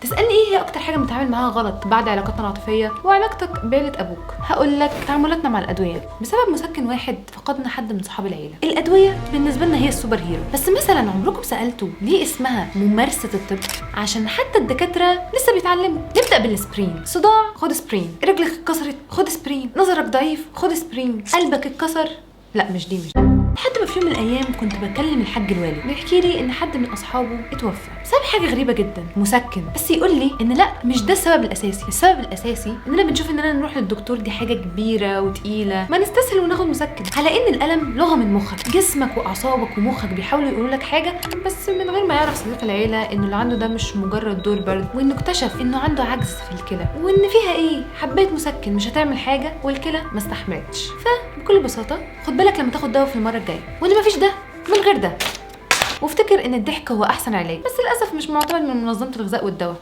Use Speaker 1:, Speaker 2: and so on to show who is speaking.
Speaker 1: تسألني ايه هي اكتر حاجة بنتعامل معاها غلط بعد علاقاتنا العاطفية وعلاقتك بعيلة ابوك؟ هقول لك تعاملاتنا مع الادوية. بسبب مسكن واحد فقدنا حد من صحاب العيلة. الادوية بالنسبة لنا هي السوبر هيرو. بس مثلا عمركم سألتوا ليه اسمها ممارسة الطب؟ عشان حتى الدكاترة لسه بيتعلموا. نبدأ بالسبرين. صداع، خد سبرين. رجلك اتكسرت، خد سبرين. نظرك ضعيف، خد سبرين. قلبك اتكسر، لا مش دي. لحد ما في يوم من الايام كنت بكلم الحاج الوالي بيحكي لي ان حد من اصحابه اتوفى بسبب حاجه غريبه جدا، مسكن. بس يقول لي ان لا مش ده السبب الاساسي. السبب الاساسي اننا بنشوف اننا نروح للدكتور دي حاجه كبيره وتقيله، ما نستسهل وناخد مسكن. على ان الالم لغه من مخك. جسمك واعصابك ومخك بيحاولوا يقولوا لك حاجه، بس من غير ما يعرف صديق العيله انه اللي عنده ده مش مجرد دور برد، وانه اكتشف انه عنده عجز في الكلى، وان فيها ايه حبايه مسكن مش هتعمل حاجه والكلى ما استحملتش. فبكل بساطه خد بالك لما تاخد دواء في المره الجايه، وان مفيش ده من غير ده. وافتكر ان الضحك هو احسن علاج، بس للاسف مش معتمد من منظمه الغذاء والدواء.